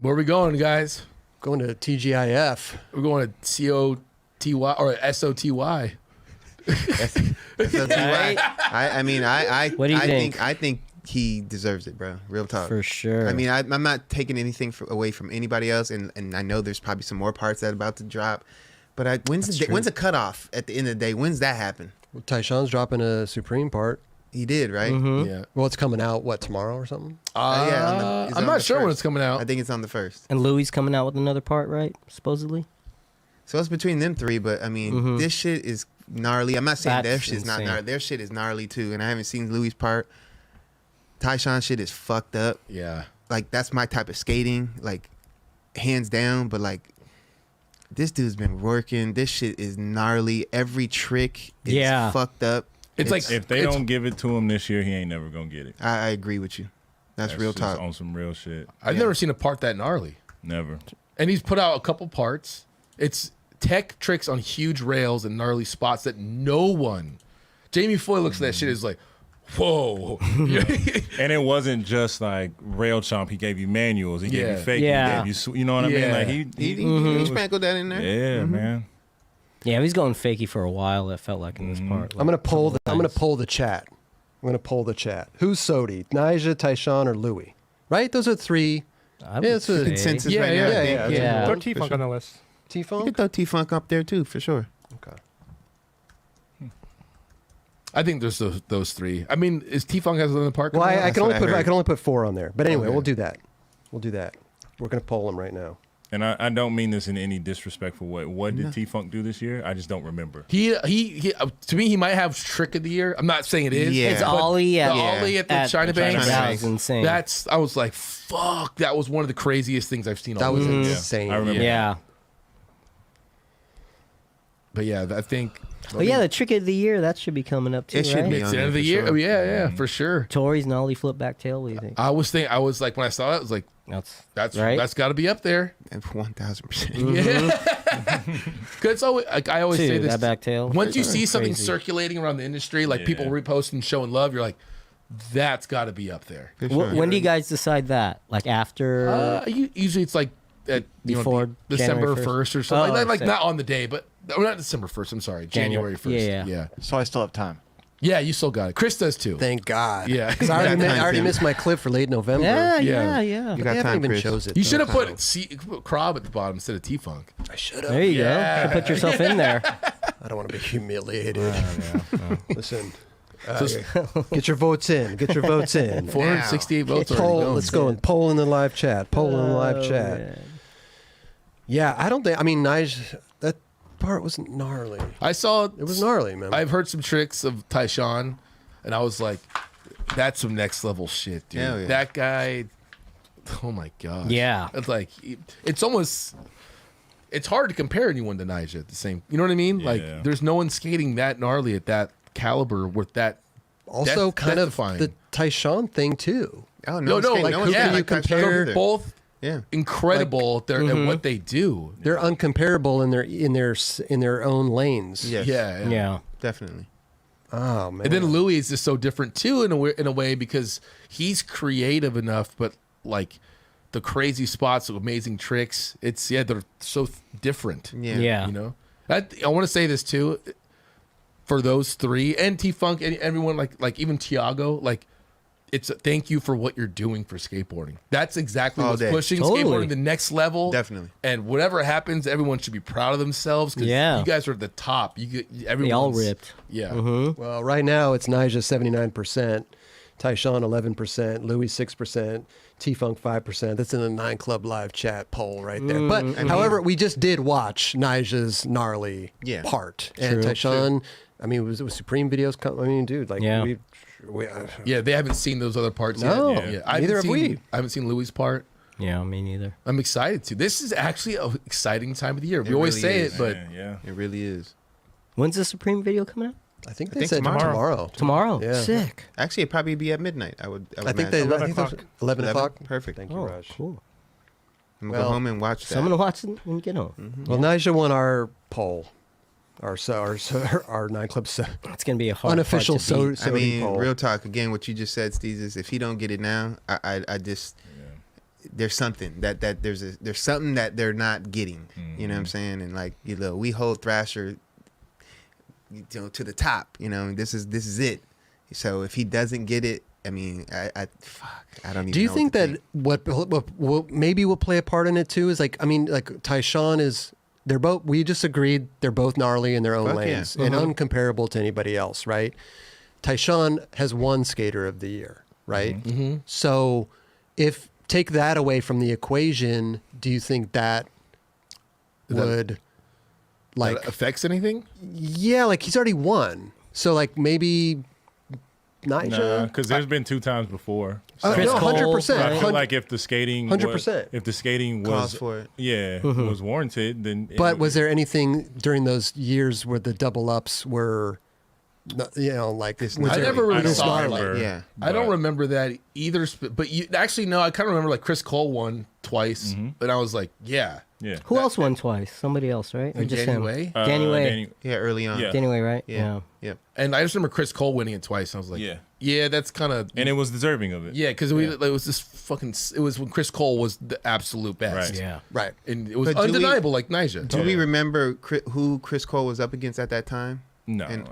Where are we going, guys? Going to TGIF. We're going to COTY or SOTY. Right? What do you think? I think he deserves it, bro. Real talk. For sure. I mean, I'm not taking anything away from anybody else, and I know there's probably some more parts that are about to drop. But when's the cutoff at the end of the day? When's that happen? Well, Tyshawn's dropping a Supreme part. He did, right? Mm-hmm. Yeah. Well, it's coming out, what, tomorrow or something? Yeah. I'm not sure when it's coming out. I think it's on the 1st. And Louis coming out with another part, right? Supposedly. So it's between them three, but I mean, this shit is gnarly. I'm not saying their That's shit's not insane. gnarly. Their shit is gnarly too, and I haven't seen Louis' part. Tyshawn shit is fucked up. Yeah. Like, that's my type of skating, like, hands down. But like, this dude's been working. This shit is gnarly. Every trick is fucked up. It's like if they don't give it to him this year, he ain't never gonna get it. I agree with you. That's real just talk. on some real shit. I've never seen a part that gnarly. Never. And he's put out a couple parts. It's tech tricks on huge rails and gnarly spots that no one. Jamie Foy looks at that shit is like, whoa. And it wasn't just like rail chomp. He gave you manuals. He gave you fake. Yeah. He gave you, you know what I mean? Like He sprinkled that in there. Yeah, man. Yeah, he's going fakey for a while. It felt like in this part. I'm gonna pull the chat. I'm gonna pull the chat. Who's Sody? Nyjah, Tyshawn, or Louis? Right? Those are three. I would it's a say. Consensus Yeah, right yeah, now. yeah, yeah. Throw T-Funk on the list. T You Funk. could throw T-Funk up there too, for sure. Okay. I think there's those three. I mean, is T-Funk has another part? Well, coming out? I can what only I put heard. I can only put 4 on there. But anyway, Okay. we'll do that. We're gonna poll them right now. And I don't mean this in any disrespectful way. What did T-Funk do this year? I just don't remember. He to me, he might have trick of the year. I'm not saying it is. Yeah. It's but Ollie at, the Ollie at the China China Banks. That was insane. I was like, fuck. That was one of the craziest things I've seen. That all was year. insane. I remember. yeah. But yeah, I think. Oh yeah, the trick of the year that should be coming up too. It should right? be. It's on the end of there the for year. sure. Oh yeah, for sure. Tories and Ollie flip back tail. What do you think? I was like, when I saw that, I was like, that's right. That's got to be up there. And 1,000%. Yeah. Because like I always say Two, this. that back tail. Once you see something Crazy. circulating around the industry, like people reposting, showing love, you're like, that's got to be up there. For sure. When do you guys decide that? Like after? Usually it's like at Before December January 1st or something. Oh, like sick. not on the day, but not December 1st. I'm sorry, January 1st. Yeah. So I still have time. Yeah, you still got it. Chris does too. Thank God. Yeah. Because I already missed my clip for late November. yeah. Yeah. You They got haven't time, even Chris. chose it. You though. should have put Krob at the bottom instead of T-Funk. I should have. There you go. You put yourself in there. I don't want to be humiliated. Listen. Get your votes in. Get your votes in. 468 votes already Poll. going. Let's go and poll in the live chat. Poll in the live chat. man. Yeah, I don't think. I mean, Nyjah, that part wasn't gnarly. I saw It was gnarly, man. I've heard some tricks of Tyshawn, and I was like, that's some next level shit, dude. Hell yeah. That guy, oh my god. Yeah. It's like it's almost it's hard to compare anyone to Nyjah at the same. You know what I mean? Yeah. Like there's no one skating that gnarly at that caliber with that. also, kind of death-defying. the Tyshawn thing too. Oh, No, one's like, skating- who one's can skating you like Tyshawn compare? either. They're both Yeah. incredible at what they do. They're uncomparable in their own lanes. Yes. Yeah. Yeah. Definitely. Oh man. And then Louis is just so different too in a way because he's creative enough, but like the crazy spots, amazing tricks. They're so different. Yeah. Yeah. You know, I want to say this too, for those three and T-Funk and everyone like even Tiago, like it's a thank you for what you're doing for skateboarding. That's exactly All what's day. pushing Totally. skateboarding to the next level. Definitely. And whatever happens, everyone should be proud of themselves because Yeah. you guys are at the top. They all ripped. Yeah. Well, right now it's Nyjah 79%, Tyshawn 11%, Louis 6%, T-Funk 5%. That's in the 9 Club live chat poll right there. But however, we just did watch Nyjah's gnarly part, and True. Tyshawn. I mean, it was Supreme videos. I mean, dude, like Yeah. we Yeah, they haven't seen those other parts No, yet. Yeah. neither have we. I haven't seen Louis' part. Yeah, me neither. I'm excited to. This is actually an exciting time of the year. We It always really say is. it, but Yeah. It really is. When's the Supreme video coming out? I think they think said tomorrow. Tomorrow. Yeah. Sick. Actually, it'd probably be at midnight. I I think they. 11 I think o'clock. 11 o'clock. Perfect. Thank you, Oh, Raj. cool. I'm gonna go home and watch that. So I'm gonna watch it when you get home. Well, Nyjah won our poll, our 9 Club It's gonna be a hard unofficial part to beat. I mean, poll. real talk. Again, what you just said, Steve, is if he don't get it now, I just there's something that there's something that they're not getting. You know what I'm saying? And like, you know, we hold Thrasher, you know, to the top. You know, this is it. So if he doesn't get it, I mean, I don't even. Do you know think what that what maybe will play a part in it too is like, I mean, like Tyshawn is, they're both, we just agreed they're both gnarly in their own Fuck lanes yeah. and uncomparable to anybody else, right? Tyshawn has won Skater of the Year, right? So if take that away from the equation, do you think that would like That affects anything? yeah, like he's already won. So like maybe Nyjah. Nah, because there's been 2 times before. Chris no, Cole, 100%. I feel like if the skating, 100%. if the skating Calls was, for it. yeah, was warranted, then. But was there anything during those years where the double ups were, you know, like This was I there- never really this saw gnarly? it. remember. Yeah. I don't But- remember that either. But you actually no, I kind of remember like Chris Cole won twice, and I was like, yeah, Yeah. Who else won twice? Somebody else, right? Or And just Danny him? Way? Danny Way. Danny, Yeah, early on. Yeah. Danny Way, right? Yeah. Yep. And I just remember Chris Cole winning it twice. And I was like, Yeah. yeah, that's kind of and it was deserving of it. yeah, because it was this fucking. It was when Chris Cole was the absolute best, Right. Yeah. Right. and it was But do we- undeniable, like Nyjah. Do we remember who Chris Cole was up against at that time? No. And-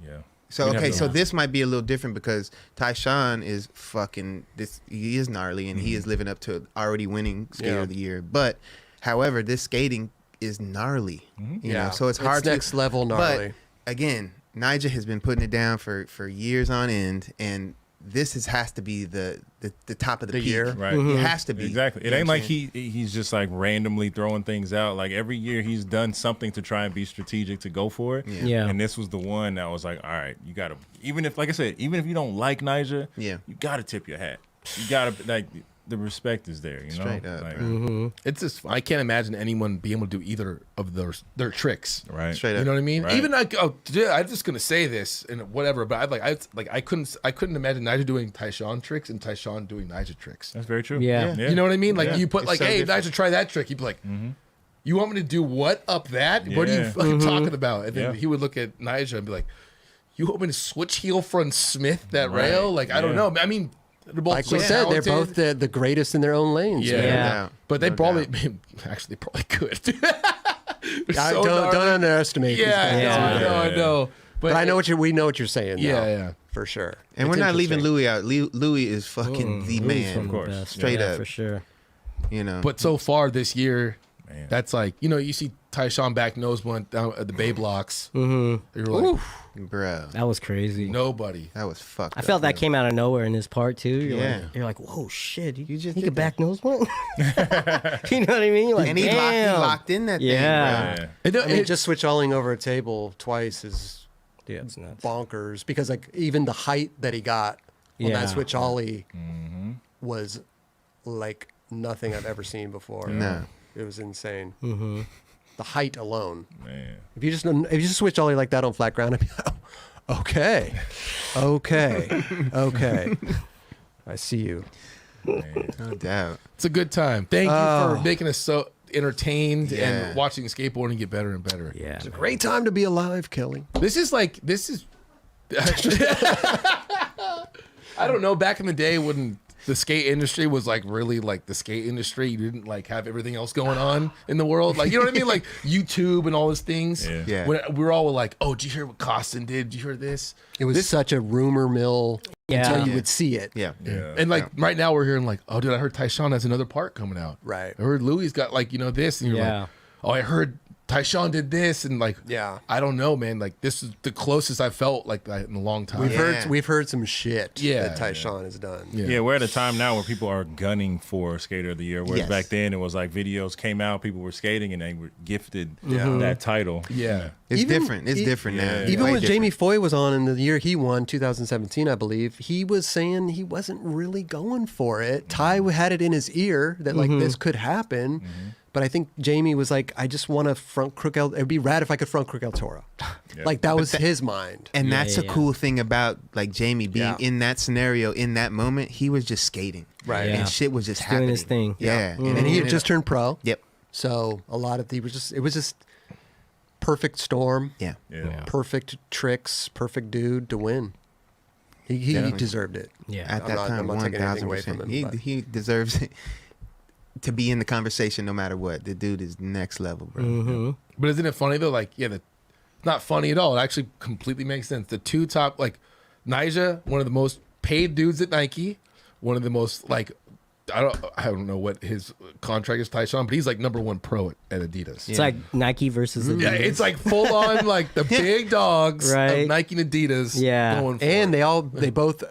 Yeah. So We'd have okay, to- so this might be a little different because Tyshawn is fucking this. He is gnarly and he is living up to already winning Skater Yeah. of the Year. But however, this skating is gnarly. You know, so it's hard to next level gnarly. But again, Nyjah has been putting it down for years on end, and this has to be the top of the peak. year. Right. It has to be. Exactly. It You know ain't what I'm like saying? he's just like randomly throwing things out. Like every year he's done something to try and be strategic to go for it. Yeah. And this was the one that was like, all right, you gotta, even if, like I said, even if you don't like Nyjah, Yeah. you gotta tip your hat. You gotta, like, the respect is there, you know? Straight up, Like, bro. It's just I can't imagine anyone being able to do either of their tricks. right. Straight You up. know what I mean? Right. Even like, oh, dude, I'm just gonna say this and whatever, but I couldn't imagine Nyjah doing Tyshawn tricks and Tyshawn doing Nyjah tricks. That's very true. Yeah. You know what I mean? Like Yeah. you put It's like, so hey, different. Nyjah, try that trick. He'd be like, you want me to do what up that? What are you Yeah. fucking talking about? And then Yeah. he would look at Nyjah and be like, you want me to switch heel front Smith that Right. rail? Like I don't Yeah. know. I mean, they're both Like so we said, they're talented. both the greatest in their own lanes. Yeah. man. Yeah. doubt. But they No probably doubt. actually probably could. Don't underestimate these Yeah, guys. I know, I know. But I know we know what you're saying. Yeah, though, yeah. for sure. And It's we're not leaving interesting. Louis out. Louis is fucking the Louis man. from the course. best. Straight Yeah, up. for sure. You know. But so far this year, Man. that's like, you know, you see Tyshawn back nose blunt down at the Bay blocks. Mm-hmm. You're like, bro, That was crazy. nobody. that was fucked. I up, felt that bro. came out of nowhere in this part too. Yeah. You're like, whoa, shit! You just he did could back nose one. You know what I mean? You're like, And he damn. locked in that Yeah. thing, Yeah. It, I mean, just switch alling over a table twice is Yeah, it's nuts. bonkers because like even the height that he got on Yeah. that switch ollie was like nothing I've ever seen before. No. It was insane. Mm-hmm. The height alone. Man. If you just switch ollie like that on flat ground, I'd be okay, okay. I see you. bro. No doubt. it's a good time. Thank you for making us so entertained Yeah. and watching skateboarding get better and better. Yeah. It's a great time to be alive, Kelly. This is I don't know, back in the day when the skate industry was like really like the skate industry, you didn't like have everything else going on in the world. Like, you know what I mean? Like YouTube and all those things. Yeah. Yeah. When we were all like, oh, did you hear what Costin did? Did you hear this? It was such a rumor mill Yeah. until you would see it. Yeah. Yeah. And like right now we're hearing like, oh, dude, I heard Tyshawn has another part coming out. Right. I heard Louis got like, you know, this. And you're Yeah. like, oh, I heard Tyshawn did this. And like, Yeah. I don't know, man. Like this is the closest I felt like that in a long time. We've heard some shit Yeah. that Tyshawn has done. Yeah, we're at a time now where people are gunning for Skater of the Year. Whereas Yes. back then it was like videos came out, people were skating, and they were gifted that title. Yeah. It's Even- different. It's different now. Yeah. It's Even way when different. Jamie Foy was on in the year he won, 2017, I believe, he was saying he wasn't really going for it. Ty had it in his ear that like this could happen. But I think Jamie was like, I just want to front crook El. It'd be rad if I could front crook El Toro. Like that was his mind. And that's yeah, a yeah. cool thing about like Jamie being Yeah. in that scenario in that moment. He was just skating, Right. Yeah. And shit was just Just doing happening. his thing. Yeah, And he had just turned pro. Yep. So a lot of it was just perfect storm, Yeah. Yeah. perfect tricks, perfect dude to win. He Definitely. deserved it. Yeah. At I'm that not- time, I'm not taking anything away 1000%. from him, but- He deserves it. to be in the conversation no matter what. The dude is next level, bro. Mm-hmm. But isn't it funny though? Like, yeah, not funny at all. It actually completely makes sense. The two top, like, Nyjah, one of the most paid dudes at Nike, one of the most, like, I don't know what his contract is, Tyshawn, but he's like #1 pro at Adidas. It's like Nike versus Adidas. Yeah, it's like full on like the big dogs Right. of Nike and Adidas. Yeah. going for And it. they both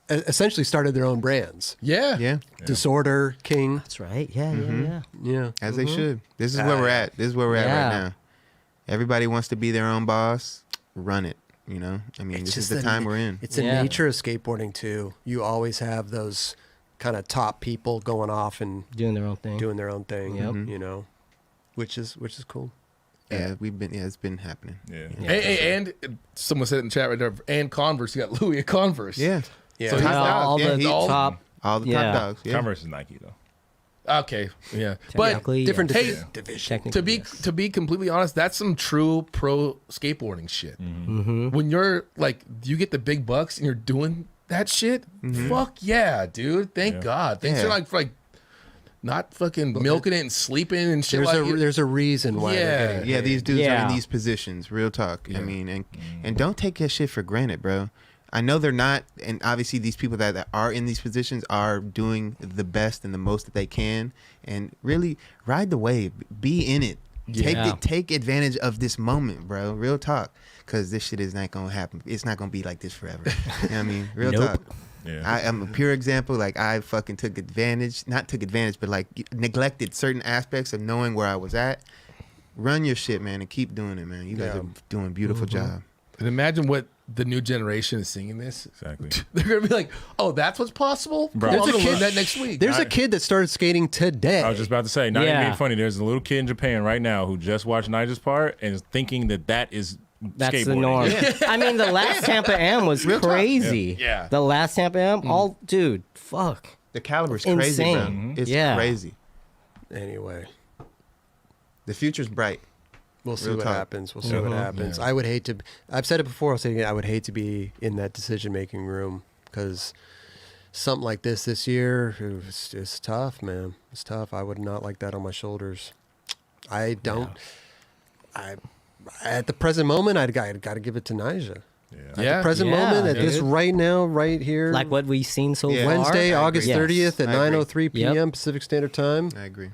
essentially started their own brands. yeah, Yeah, Disorder, King. That's right. Yeah, Mm-hmm. yeah. Yeah. as they should. This is where we're at. This is where we're at Yeah. right now. Everybody wants to be their own boss. Run it. You know, I mean, It's this is just the time we're in. It's the Yeah. nature of skateboarding too. You always have those kind of top people going off and Doing their own thing. doing their own thing. Yep. You know, which is cool. Yeah, it's been happening. Yeah. And someone said it in the chat right there. And Converse, you got Louis at Converse. Yeah, Yeah. So he's all Yeah, the he- top. all the Yeah. top dogs. Yeah. Converse is Nike though. Okay, yeah, but Technically, different yeah. division. Technically, to be yes. to be completely honest, that's some true pro skateboarding shit. Mm-hmm. When you're like, you get the big bucks and you're doing that shit. Fuck yeah, dude! Thank Yeah. God. Thanks Yeah. for like not fucking milking it and sleeping and shit. There's a reason why. Yeah. They're getting Yeah, these dudes are in Yeah. these positions. Real talk. Yeah. I mean, and don't take that shit for granted, bro. I know they're not, and obviously these people that are in these positions are doing the best and the most that they can, and really ride the wave, be in it, Yeah. take advantage of this moment, bro. Real talk, because this shit is not gonna happen. It's not gonna be like this forever. You know what I mean? Real Nope. talk. Yeah. I am a pure example. Like, I fucking not took advantage, but like neglected certain aspects of knowing where I was at. Run your shit, man, and keep doing it, man. You guys Yeah. are doing a beautiful job. And imagine what the new generation is singing this. Exactly. They're gonna be like, "Oh, that's what's possible." Bro. Cool, I'm There's a gonna learn kid- that next week. There's a kid that started skating today. I was just about to say, not even Yeah. being funny. There's a little kid in Japan right now who just watched Nyjah's part and is thinking that is That's skateboarding. the norm. I mean, the last Tampa Am was crazy. Yeah. The last Tampa Am, dude, fuck. The caliber's crazy, bro. Insane. It's Yeah. crazy. Anyway, The future's bright. we'll see Real what talk. happens. We'll see what happens. I would hate to. I've said it before. I'll say it again. I would hate to be in that decision-making room because something like this year, it's tough, man. It's tough. I would not like that on my shoulders. I don't. At the present moment, I got to give it to Nyjah. Yeah. At Yeah. the present Yeah, moment, at this dude. right now, right here, Like what we've seen so Yeah. far. Wednesday, I August agree. 30th at I agree. 9:03 p.m. Pacific Standard Time. I agree.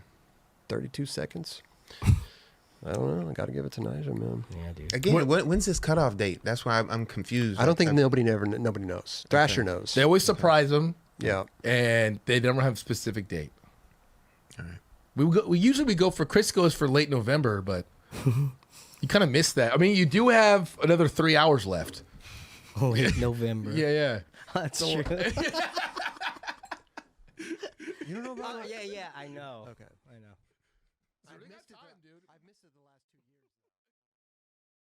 32 seconds. I don't know. I got to give it to Nyjah, man. Yeah, dude. Again, when's this cutoff date? That's why I'm confused. I don't think Like, nobody knows. Thrasher knows. They always surprise them, Yeah. and they never have a specific date. All right. We usually go for Chris goes for late November, but you kind of missed that. I mean, you do have another 3 hours left. Late November. Yeah. That's true. You don't know about Yeah, I know. Okay. I know. I missed it the last 2 years.